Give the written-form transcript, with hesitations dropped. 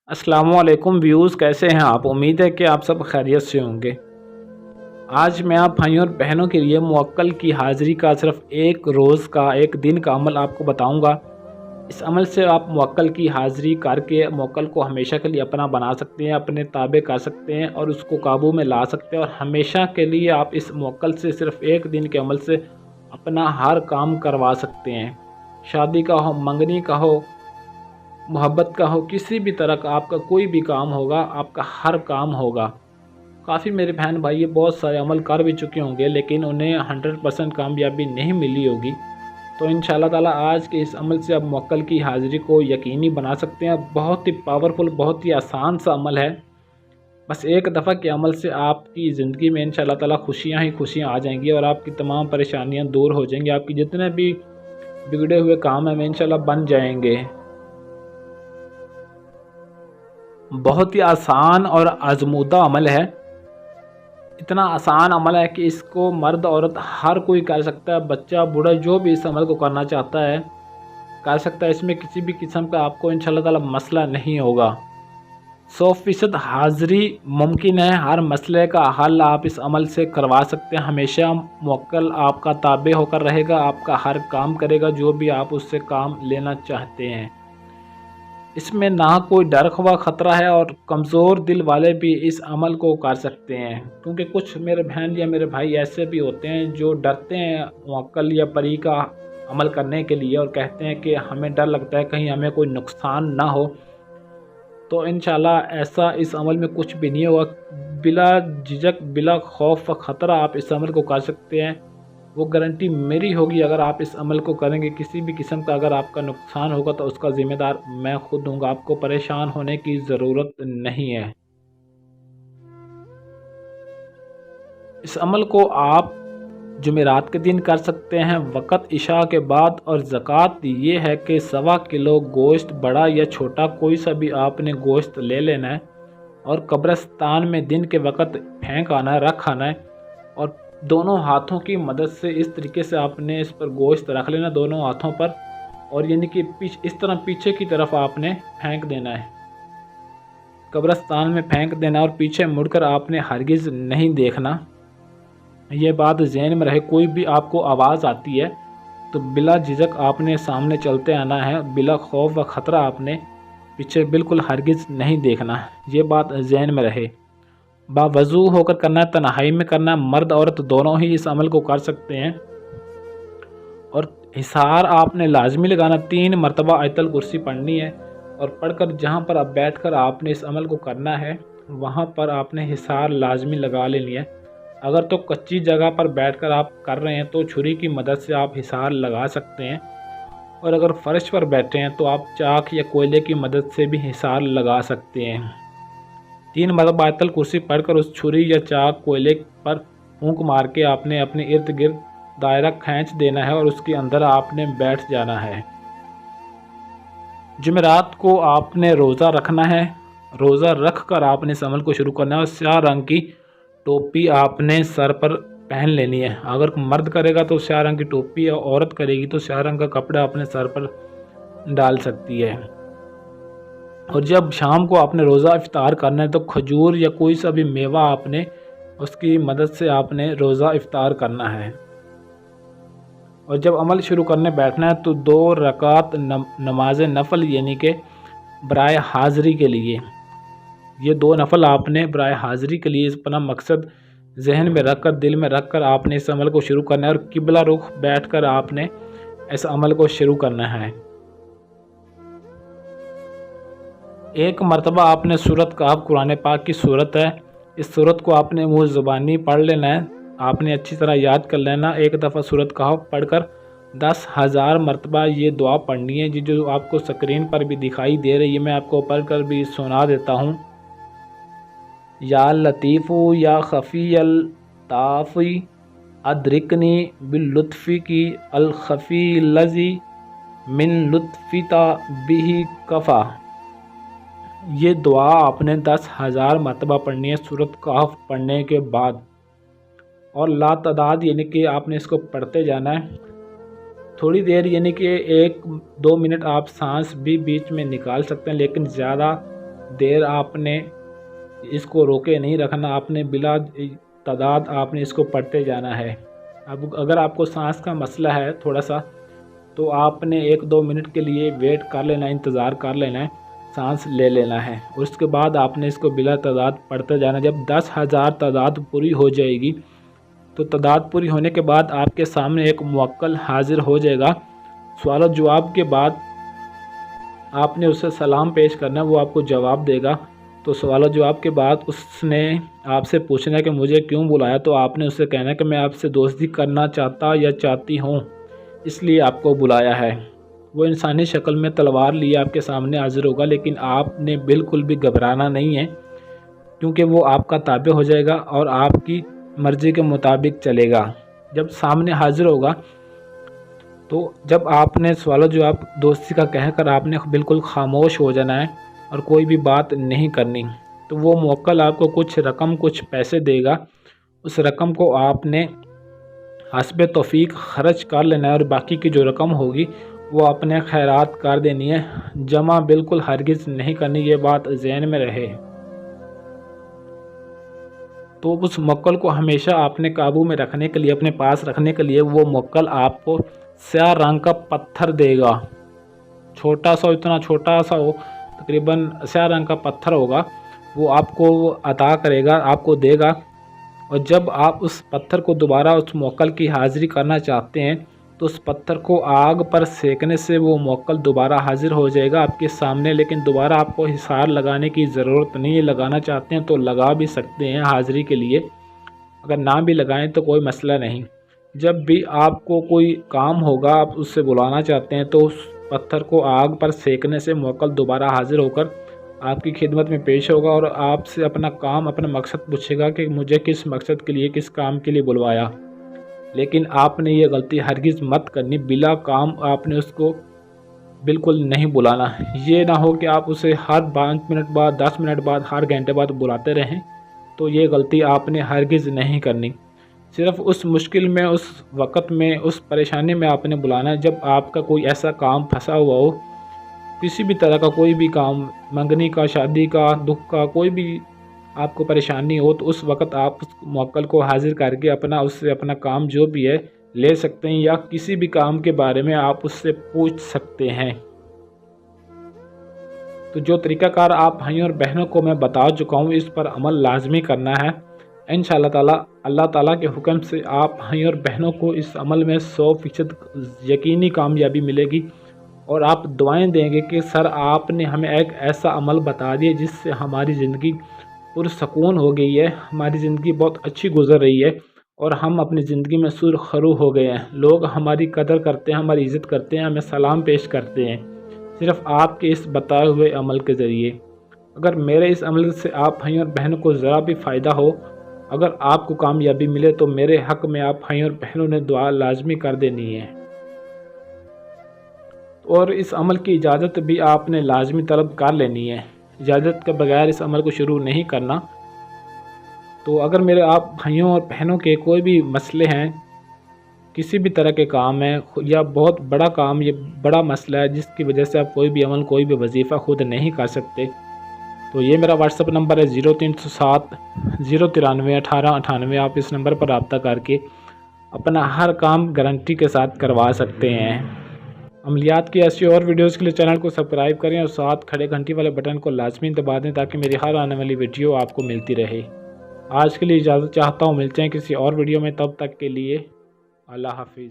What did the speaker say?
अस्सलाम वालेकुम व्यूज़, कैसे हैं आप। उम्मीद है कि आप सब खैरियत से होंगे। आज मैं आप भाइयों और बहनों के लिए मुवक्किल की हाज़िरी का सिर्फ एक रोज़ का एक दिन का अमल आपको बताऊंगा। इस अमल से आप मुवक्किल की हाज़िरी करके मुवक्किल को हमेशा के लिए अपना बना सकते हैं, अपने ताबे कर सकते हैं और उसको काबू में ला सकते हैं। और हमेशा के लिए आप इस मुवक्किल से सिर्फ एक दिन के अमल से अपना हर काम करवा सकते हैं। शादी का हो, मंगनी का हो, मोहब्बत का हो, किसी भी तरह का आपका कोई भी काम होगा, आपका हर काम होगा। काफ़ी मेरे बहन भाई ये बहुत सारे अमल कर भी चुके होंगे लेकिन उन्हें 100% कामयाबी नहीं मिली होगी। तो इंशाल्लाह ताला आज के इस अमल से आप मुवक्किल की हाज़िरी को यकीनी बना सकते हैं। बहुत ही पावरफुल, बहुत ही आसान सा अमल है। बस एक दफ़ा के अमल से आपकी ज़िंदगी में इंशाल्लाह ताला खुशियाँ ही खुशियाँ आ जाएंगी और आपकी तमाम परेशानियाँ दूर हो जाएंगी। आपके जितने भी बिगड़े हुए काम हैं वो इंशाल्लाह बन जाएंगे। बहुत ही आसान और आजमूदा अमल है। इतना आसान अमल है कि इसको मर्द औरत हर कोई कर सकता है। बच्चा बूढ़ा जो भी इस अमल को करना चाहता है कर सकता है। इसमें किसी भी किस्म का आपको इंशाल्लाह ताला मसला नहीं होगा। 100% हाज़िरी मुमकिन है। हर मसले का हल आप इस अमल से करवा सकते हैं। हमेशा मुवक्किल आपका ताबे होकर रहेगा, आपका हर काम करेगा जो भी आप उससे काम लेना चाहते हैं। इसमें ना कोई डर व ख़तरा है और कमज़ोर दिल वाले भी इस अमल को कर सकते हैं। क्योंकि कुछ मेरे बहन या मेरे भाई ऐसे भी होते हैं जो डरते हैं मुवक्किल या परी का अमल करने के लिए और कहते हैं कि हमें डर लगता है कहीं हमें कोई नुकसान ना हो। तो इंशाल्लाह ऐसा इस अमल में कुछ भी नहीं होगा। बिला झिझक, बिला खौफ व ख़तरा आप इस अमल को कर सकते हैं। वो गारंटी मेरी होगी अगर आप इस अमल को करेंगे। किसी भी किस्म का अगर आपका नुकसान होगा तो उसका ज़िम्मेदार मैं खुद हूँगा। आपको परेशान होने की ज़रूरत नहीं है। इस अमल को आप जुमेरात के दिन कर सकते हैं वक़्त इशा के बाद। और ज़कात ये है कि 1.25 किलो गोश्त, बड़ा या छोटा कोई सा भी आपने गोश्त ले लेना है और कब्रिस्तान में दिन के वक़्त फेंक आना है, रख आना है। और दोनों हाथों की मदद से इस तरीके से आपने इस पर गोश्त रख लेना दोनों हाथों पर। और यानी कि इस तरह पीछे की तरफ आपने फेंक देना है, कब्रिस्तान में फेंक देना और पीछे मुड़कर आपने हरगिज़ नहीं देखना। ये बात ज़हन में रहे। कोई भी आपको आवाज़ आती है तो बिला झिझक आपने सामने चलते आना है। बिला खौफ व ख़तरा आपने पीछे बिल्कुल हरगिज़ नहीं देखना। ये बात ज़हन में रहे। बावज़ू होकर करना है, तन्हाई में करना है। मर्द औरत दोनों ही इस अमल को कर सकते हैं। और हिसार आपने लाजमी लगाना। 3 मरतबा आयतल कुर्सी पढ़नी है और पढ़कर जहाँ पर आप बैठकर आपने इस अमल को करना है वहाँ पर आपने हिसार लाजमी लगा लेनी है। अगर तो कच्ची जगह पर बैठकर आप कर रहे हैं तो छुरी की मदद से आप हिसार लगा सकते हैं। और अगर फ़र्श पर बैठे हैं तो आप चाक या कोयले की मदद से भी हिसार लगा सकते हैं। 3 मरतबा आयतल कुर्सी पढ़कर उस छुरी या चाक कोयले पर फूंक मार के आपने अपने इर्द गिर्द दायरा खींच देना है और उसके अंदर आपने बैठ जाना है। जुमेरात को आपने रोज़ा रखना है। रोज़ा रख कर आपने इस अमल को शुरू करना है। और स्याह रंग की टोपी आपने सर पर पहन लेनी है। अगर मर्द करेगा तो स्याह रंग की टोपी, और औरत करेगी तो स्याह रंग का कपड़ा अपने सर पर डाल सकती है। और जब शाम को आपने रोज़ा इफ्तार करना है तो खजूर या कोई सा भी मेवा आपने उसकी मदद से आपने रोज़ा इफ्तार करना है। और जब अमल शुरू करने बैठना है तो 2 रकात नमाज नफल यानी कि बराए हाज़िरी के लिए, ये 2 नफल आपने बराए हाज़िरी के लिए अपना मकसद जहन में रख कर, दिल में रख कर आपने इस अमल को शुरू करना है। और किबला रुख बैठ कर आपने इस अमल को शुरू करना है। एक मरतबा आपने सूरत कहफ, कुरान पाक की सूरत है, इस सूरत को आपने मुँह ज़ुबानी पढ़ लेना है। आपने अच्छी तरह याद कर लेना। एक दफ़ा सूरत कहफ पढ़कर 10,000 मरतबा ये दुआ पढ़नी है जो आपको स्क्रीन पर भी दिखाई दे रही है। मैं आपको पढ़कर भी सुना देता हूँ। या लतीफ़ु या खफ़ी अल ताफ़ी अदरिकनी बिल लुत्फ़ी की अल खफ़ी लज़ी मिन लुत्फ़िता बिही कफ़ा। ये दुआ आपने 10,000 मरतबा पढ़नी है सूरत कहफ पढ़ने के बाद। और लातादाद यानी कि आपने इसको पढ़ते जाना है। थोड़ी देर यानी कि 1-2 मिनट आप सांस भी बीच में निकाल सकते हैं लेकिन ज़्यादा دیر آپ نے اس کو روکے نہیں رکھنا، آپ نے بلا تعداد آپ نے اس کو پڑھتے جانا ہے۔ اب اگر آپ کو سانس کا مسئلہ ہے تھوڑا سا، تو آپ نے 1-2 منٹ کے لیے ویٹ کر لینا، انتظار کر لینا ہے، سانس لے لینا ہے، اور اس کے بعد آپ نے اس کو بلا تعداد پڑھتے جانا۔ جب 10,000 تعداد پوری ہو جائے گی تو تعداد پوری ہونے کے بعد آپ کے سامنے ایک موکل حاضر ہو جائے گا۔ سوال و جواب کے بعد آپ نے اسے سلام پیش کرنا، وہ آپ کو جواب دے گا۔ تو سوال و جواب کے بعد اس نے آپ سے پوچھنا ہے کہ مجھے کیوں بلایا، تو آپ نے اسے کہنا ہے کہ میں آپ سے دوستی کرنا چاہتا یا چاہتی ہوں، اس لیے آپ کو بلایا ہے۔ وہ انسانی شکل میں تلوار لیے آپ کے سامنے حاضر ہوگا، لیکن آپ نے بالکل بھی گھبرانا نہیں ہے، کیونکہ وہ آپ کا تابع ہو جائے گا اور آپ کی مرضی کے مطابق چلے گا۔ جب سامنے حاضر ہوگا تو جب آپ نے سوال و جواب دوستی کا کہہ کر آپ نے بالکل خاموش ہو جانا ہے اور کوئی بھی بات نہیں کرنی، تو وہ موکل آپ کو کچھ رقم، کچھ پیسے دے گا۔ اس رقم کو آپ نے حسب توفیق خرچ کر لینا ہے، اور باقی کی جو رقم ہوگی وہ اپنے خیرات کر دینی ہے، جمع بالکل ہرگز نہیں کرنی، یہ بات ذہن میں رہے۔ تو اس موکل کو ہمیشہ آپ نے قابو میں رکھنے کے لیے، اپنے پاس رکھنے کے لیے، وہ موکل آپ کو سیاہ رنگ کا پتھر دے گا، چھوٹا سا، اتنا چھوٹا سا ہو، تقریباً سیاہ رنگ کا پتھر ہوگا، وہ آپ کو عطا کرے گا، آپ کو دے گا۔ اور جب آپ اس پتھر کو دوبارہ اس موکل کی حاضری کرنا چاہتے ہیں تو اس پتھر کو آگ پر سینکنے سے وہ موکل دوبارہ حاضر ہو جائے گا آپ کے سامنے، لیکن دوبارہ آپ کو حصار لگانے کی ضرورت نہیں ہے۔ لگانا چاہتے ہیں تو لگا بھی سکتے ہیں حاضری کے لیے، اگر نہ بھی لگائیں تو کوئی مسئلہ نہیں۔ جب بھی آپ کو کوئی کام ہوگا، آپ اس سے بلانا چاہتے ہیں، تو اس پتھر کو آگ پر سینکنے سے موکل دوبارہ حاضر ہو کر آپ کی خدمت میں پیش ہوگا اور آپ سے اپنا کام، اپنا مقصد پوچھے گا کہ مجھے کس مقصد کے لیے، کس کام کے لیے بلوایا۔ لیکن آپ نے یہ غلطی ہرگز مت کرنی، بلا کام آپ نے اس کو بالکل نہیں بلانا۔ یہ نہ ہو کہ آپ اسے ہر 5 منٹ بعد، 10 منٹ بعد، ہر گھنٹے بعد بلاتے رہیں، تو یہ غلطی آپ نے ہرگز نہیں کرنی۔ صرف اس مشکل میں، اس وقت میں، اس پریشانی میں آپ نے بلانا ہے جب آپ کا کوئی ایسا کام پھنسا ہوا ہو، کسی بھی طرح کا کوئی بھی کام، منگنی کا، شادی کا، دکھ کا، کوئی بھی آپ کو پریشانی ہو، تو اس وقت آپ اس موکل کو حاضر کر کے اس سے اپنا کام جو بھی ہے لے سکتے ہیں، یا کسی بھی کام کے بارے میں آپ اس سے پوچھ سکتے ہیں۔ تو جو طریقہ کار آپ بھائیوں اور بہنوں کو میں بتا چکا ہوں، اس پر عمل لازمی کرنا ہے۔ انشاءاللہ تعالی، اللہ تعالیٰ کے حکم سے آپ بھائیوں اور بہنوں کو اس عمل میں 100% یقینی کامیابی ملے گی، اور آپ دعائیں دیں گے کہ سر آپ نے ہمیں ایک ایسا عمل بتا دیا جس سے ہماری زندگی پرسکون ہو گئی ہے، ہماری زندگی بہت اچھی گزر رہی ہے، اور ہم اپنی زندگی میں سرخرو ہو گئے ہیں، لوگ ہماری قدر کرتے ہیں، ہماری عزت کرتے ہیں، ہمیں سلام پیش کرتے ہیں، صرف آپ کے اس بتائے ہوئے عمل کے ذریعے۔ اگر میرے اس عمل سے آپ بھائیوں اور بہنوں کو ذرا بھی فائدہ ہو، اگر آپ کو کامیابی ملے، تو میرے حق میں آپ بھائیوں اور بہنوں نے دعا لازمی کر دینی ہے، اور اس عمل کی اجازت بھی آپ نے لازمی طلب کر لینی ہے۔ اجازت کے بغیر اس عمل کو شروع نہیں کرنا۔ تو اگر میرے آپ بھائیوں اور بہنوں کے کوئی بھی مسئلے ہیں، کسی بھی طرح کے کام ہیں، یا بہت بڑا کام، یہ بڑا مسئلہ ہے جس کی وجہ سے آپ کوئی بھی عمل، کوئی بھی وظیفہ خود نہیں کر سکتے، تو یہ میرا واٹس ایپ نمبر ہے 0307 093 1898۔ آپ اس نمبر پر رابطہ کر کے اپنا ہر کام گارنٹی کے ساتھ کروا سکتے ہیں۔ عملیات کی ایسی اور ویڈیوز کے لیے چینل کو سبسکرائب کریں اور ساتھ کھڑے گھنٹی والے بٹن کو لازمی دبا دیں تاکہ میری ہر آنے والی ویڈیو آپ کو ملتی رہے۔ آج کے لیے اجازت چاہتا ہوں، ملتے ہیں کسی اور ویڈیو میں، تب تک کے لیے اللہ حافظ۔